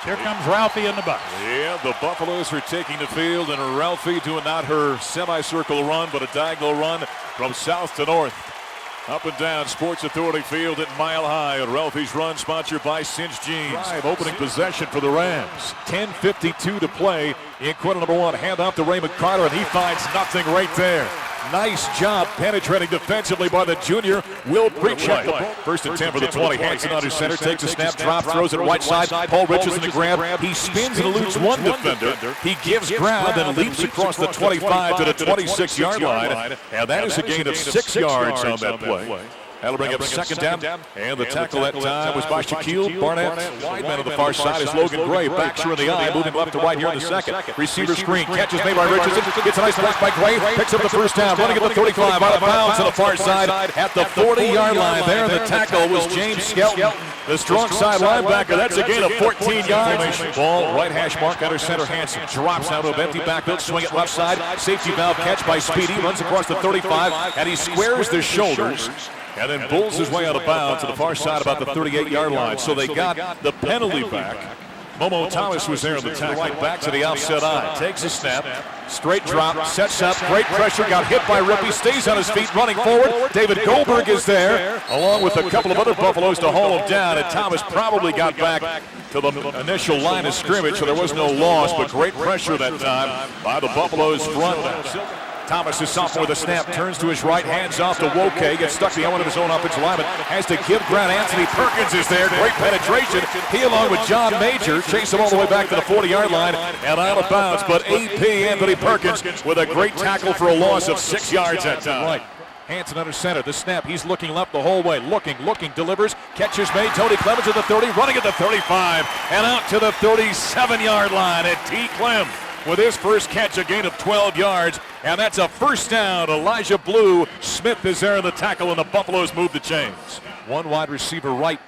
Here comes Ralphie in the box. Yeah, the Buffaloes are taking the field, and Ralphie doing not her semicircle run, but a diagonal run from south to north. Up and down Sports Authority Field at Mile High, and Ralphie's run sponsored by Cinch Jeans. Drive opening possession for the Rams. 10:52 to play in quarter number one. Hand off to Raymond Carter, and he finds nothing right there. Nice job penetrating defensively by the junior, Will Preachek. First and 10 for the 20. Hanson under center, takes a snap, drop, throws it right side. Paul Richardson to grab. He spins and eludes one defender. He gives ground and leaps across the 25 to the 26-yard line. And that is a gain of 6 yards on that play. That'll bring up second down, and the tackle that time was by Shaquille Barnett. Wide man on the far side is Logan Gray. Backs her in the eye, moving left to right here in the second. Receiver screen, catches made by Richardson. Gets a nice block by Gray. Picks up the first down, running at the 35, out of bounds on the far side at the 40-yard line. There, the tackle was James Skelton, the strong side linebacker. That's a gain of 14 yards. Ball, right hash mark, under center. Hanson drops out of empty backfield, swing it left side. Safety valve catch by Speedy, runs across the 35, and he squares the shoulders. And then bulls his way out of bounds to the far side about the 38-yard line. So they got the penalty back. Momo Thomas was there on the tackle. Right back to the offset eye. Takes a snap. Straight drop. Sets up. Great pressure. Got hit by Rippey. Stays on his feet running forward. David Goldberg is there, along with a couple of other Buffaloes to haul him down. And Thomas probably got back to the initial line of scrimmage, so there was no loss. But great pressure that time by the Buffaloes front. Thomas, his sophomore, the snap, turns to his right, hands off to Woke, gets stuck behind one of his own offensive linemen, has to give ground. Anthony Perkins is there, great penetration. He, along with John Major, chase him all the way back to the 40-yard line and out of bounds. But AP Anthony Perkins with a great tackle for a loss of 6 yards that time. Right. Hanson under center, the snap, he's looking left the whole way, looking, delivers, catch is made, Tony Clemens at the 30, running at the 35, and out to the 37-yard line at T. Clem. With his first catch, a gain of 12 yards, and that's a first down. Elijah Blue Smith is there in the tackle, and the Buffaloes move the chains. One wide receiver right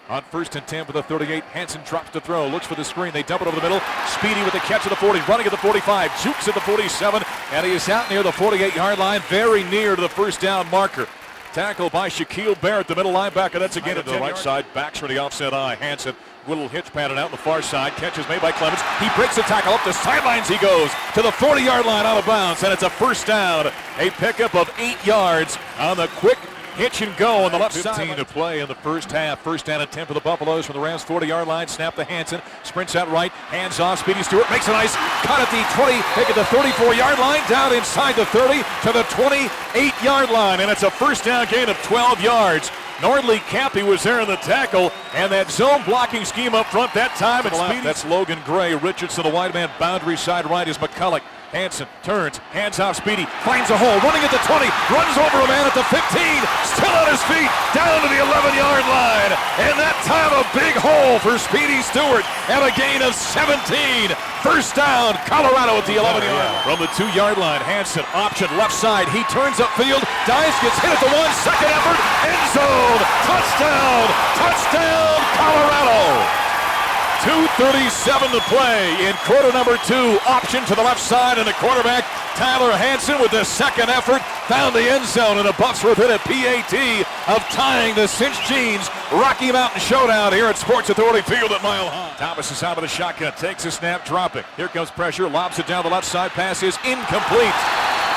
on first and 10 for the 38. Hanson drops to throw, looks for the screen. They dump it over the middle. Speedy with the catch at the 40, running at the 45, jukes at the 47, and he is out near the 48-yard line, very near to the first down marker. Tackle by Shaquille Barrett, the middle linebacker. That's again at the right side. Backs for the offset eye. Hanson, little hitch pattern out on the far side. Catch is made by Clemens. He breaks the tackle up the sidelines. He goes to the 40-yard line out of bounds, and it's a first down. A pickup of 8 yards on the quick hitch and go on the left side. 15 to play in the first half. First down and 10 for the Buffaloes from the Rams 40-yard line. Snap to Hanson. Sprints out right. Hands off. Speedy Stewart makes a nice cut at the 20. Take it to 34-yard line. Down inside the 30 to the 28-yard line. And it's a first down gain of 12 yards. Nordley Cappy was there in the tackle, and that zone blocking scheme up front that time. And that's Logan Gray. Richardson, the wide man, boundary side right is McCulloch. Hanson turns, hands off Speedy, finds a hole, running at the 20, runs over a man at the 15, still on his feet, down to the 11-yard line. And that time a big hole for Speedy Stewart and a gain of 17. First down, Colorado at the 11-yard line. From the 2-yard line, Hanson, option left side. He turns upfield, dives, gets hit at the 1, second effort, end zone, touchdown, Colorado. 2:37 to play in quarter number 2. Option to the left side, and the quarterback, Tyler Hanson, with the second effort, found the end zone, and the Buffs within a PAT of tying the Cinch Jeans Rocky Mountain Showdown here at Sports Authority Field at Mile High. Thomas is out of the shotgun, takes a snap, dropping. Here comes pressure, lobs it down the left side, pass is incomplete.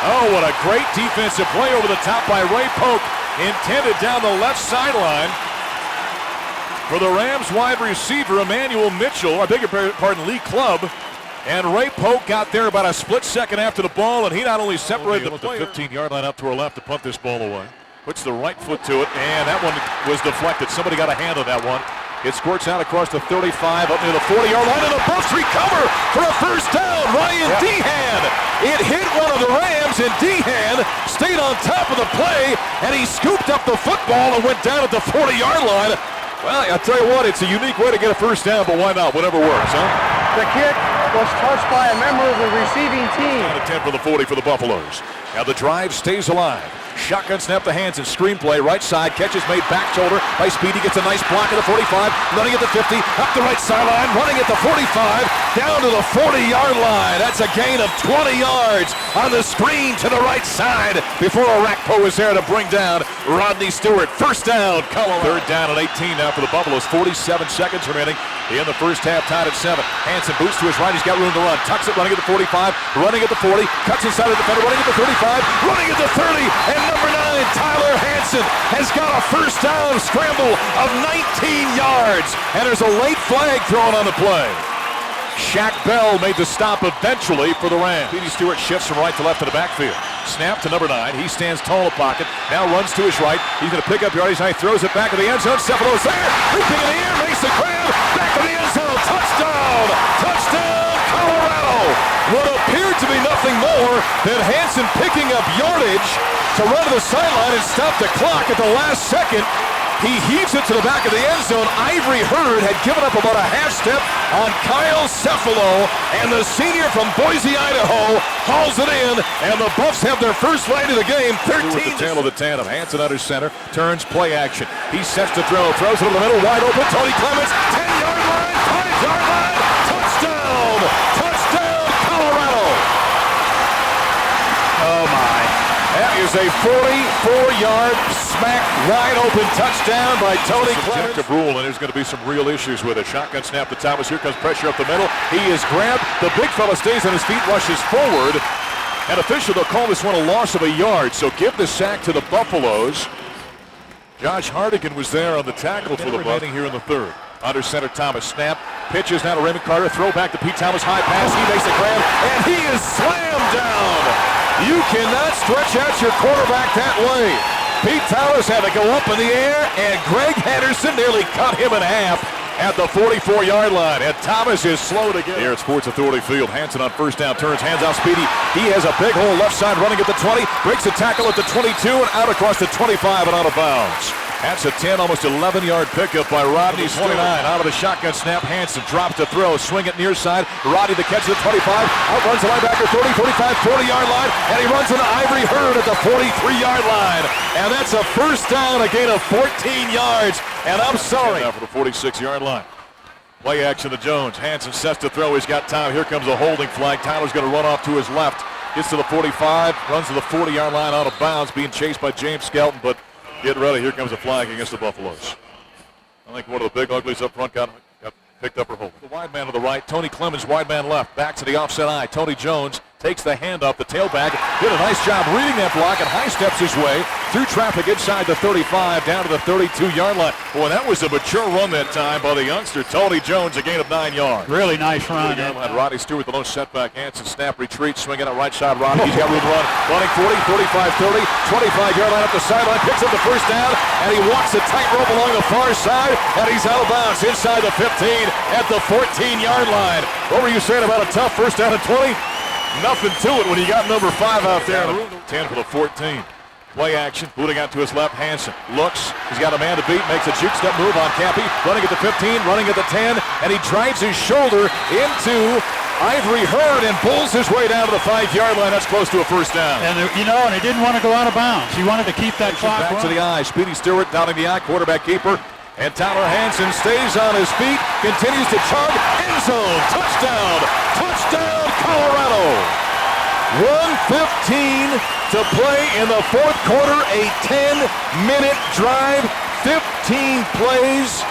Oh, what a great defensive play over the top by Ray Polk, intended down the left sideline. For the Rams wide receiver, Emmanuel Mitchell, Lee Clubb, and Ray Polk got there about a split second after the ball, and he not only separated the 15-yard line up to our left to punt this ball away. Puts the right foot to it, and that one was deflected. Somebody got a hand on that one. It squirts out across the 35, up near the 40-yard line, and the Buffs recover for a first down. Ryan Dehan. It hit one of the Rams, and Dehan stayed on top of the play, and he scooped up the football and went down at the 40-yard line. Well, I'll tell you what, it's a unique way to get a first down, but why not? Whatever works, huh? The kick was touched by a member of the receiving team. Down to 10 for the 40 for the Buffaloes. Now the drive stays alive. Shotgun snap to Hanson, screenplay, right side, catches made back shoulder by Speedy, gets a nice block at the 45, running at the 50, up the right sideline, running at the 45, down to the 40-yard line. That's a gain of 20 yards on the screen to the right side before Arakpo was there to bring down Rodney Stewart. First down, Colorado. Third down and 18 now for the Buffaloes, 47 seconds remaining in the first half, tied at 7. Hansen boosts to his right. He's got room to run. Tucks it, running at the 45, running at the 40, cuts inside of the defender, running at the 35, running at the 30, and number 9, Tyler Hansen, has got a first down scramble of 19 yards, and there's a late flag thrown on the play. Shaq Bell made the stop eventually for the Rams. Petey Stewart shifts from right to left to the backfield. Snap to number 9. He stands tall in the pocket. Now runs to his right. He's going to pick up yardage. He throws it back to the end zone. Cephalo's there. Leaping in the air. Makes the grab. Back to the end zone. Touchdown. Touchdown, Colorado. What appeared to be nothing more than Hansen picking up yardage to run to the sideline and stop the clock at the last second. He heaves it to the back of the end zone. Ivory Hurd had given up about a half step on Kyle Cephalo, and the senior from Boise, Idaho, hauls it in, and the Buffs have their first lead of the game, 13. With the tail of the tandem, Hansen under center, turns play action. He sets to throw, throws it in the middle, wide open. Tony Clements, 10-yard line, 5-yard line, touchdown! Touchdown, Colorado! Oh my. That is a 44-yard smack wide open touchdown by Tony Clements. Subjective rule, and there's going to be some real issues with it. Shotgun snap to Thomas. Here comes pressure up the middle. He is grabbed. The big fella stays on his feet, rushes forward. And official, they'll call this one a loss of a yard. So give the sack to the Buffaloes. Josh Hardigan was there on the tackle for the Buffs here in the third. Under center, Thomas. Snap. Pitches now to Raymond Carter. Throw back to Pete Thomas. High pass. He makes a grab. And he is slammed down. You cannot stretch out your quarterback that way. Pete Thomas had to go up in the air, and Greg Henderson nearly cut him in half at the 44-yard line. And Thomas is slow to get here at Sports Authority Field. Hansen on first down, turns, hands off Speedy. He has a big hole left side running at the 20, breaks a tackle at the 22, and out across the 25 and out of bounds. That's a 10, almost 11-yard pickup by Rodney. 29 out of the shotgun snap. Hansen drops to throw, swing it near side. Rodney the catch at the 25, outruns the linebacker 30, 45, 40-yard line, and he runs into Ivory Hurd at the 43-yard line. And that's a first down, a gain of 14 yards. And I'm sorry. Now for the 46-yard line. Play action to Jones. Hansen sets to throw. He's got time. Here comes a holding flag. Tyler's going to run off to his left. Gets to the 45, runs to the 40-yard line out of bounds, being chased by James Skelton, but get ready. Here comes a flag against the Buffaloes. I think one of the big uglies up front got picked up or hold. The wide man to the right. Tony Clemens, wide man left. Back to the offset eye. Tony Jones takes the handoff. The tailback did a nice job reading that block and high steps his way through traffic inside the 35 down to the 32-yard line. Boy, that was a mature run that time by the youngster Tony Jones, a gain of 9 yards. Really nice run. Rodney Stewart, the low setback. Hansen snap, retreat, swinging out right side. Rodney, he's got room to run. Running 40, 45, 30, 25-yard line up the sideline. Picks up the first down, and he walks the tightrope along the far side, and he's out of bounds inside the 15 at the 14-yard line. What were you saying about a tough first down at 20? Nothing to it when you got number 5 out there. 10 for the 14. Play action, booting out to his left. Hansen looks. He's got a man to beat. Makes a juke step move on Cappy. Running at the 15, running at the 10, and he drives his shoulder into Ivory Hurd and pulls his way down to the 5-yard line. That's close to a first down. And and he didn't want to go out of bounds. He wanted to keep that clock back to the eye. Speedy Stewart down in the eye. Quarterback keeper. And Tyler Hansen stays on his feet, continues to chug, end zone, touchdown, touchdown, Colorado. 1:15 to play in the fourth quarter, a 10-minute drive, 15 plays,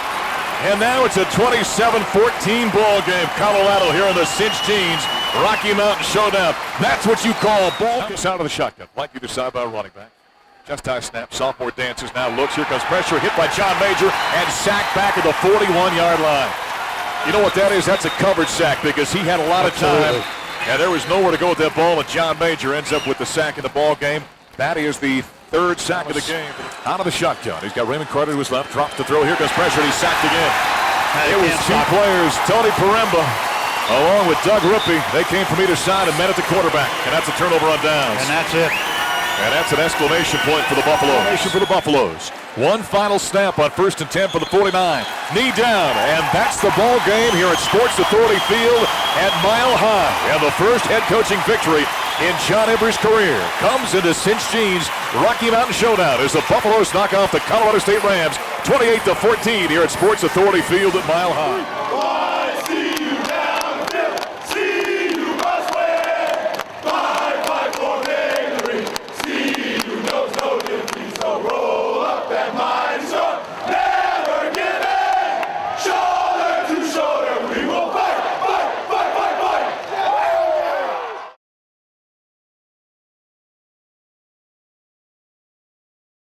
and now it's a 27-14 ball game. Colorado here in the Cinch Jeans, Rocky Mountain Showdown. That's what you call ball. Comes out of the shotgun, like either side by a running back. Just high snap, sophomore dances now, looks, here comes pressure, hit by John Major, and sacked back at the 41-yard line. You know what that is? That's a coverage sack because he had a lot of time, and there was nowhere to go with that ball, and John Major ends up with the sack in the ball game. That is the third sack of the game. Out of the shotgun, he's got Raymond Carter to his left, drops to throw, here comes pressure, and he's sacked again. It was two players, Tony Paremba, along with Doug Rippey. They came from either side and met at the quarterback, and that's a turnover on downs. And that's it. And that's an exclamation point for the Buffaloes. One final snap on 1st and 10 for the 49. Knee down, and that's the ball game here at Sports Authority Field at Mile High. And the first head coaching victory in John Embry's career comes into Cinch Jeans Rocky Mountain Showdown as the Buffaloes knock off the Colorado State Rams 28-14 here at Sports Authority Field at Mile High.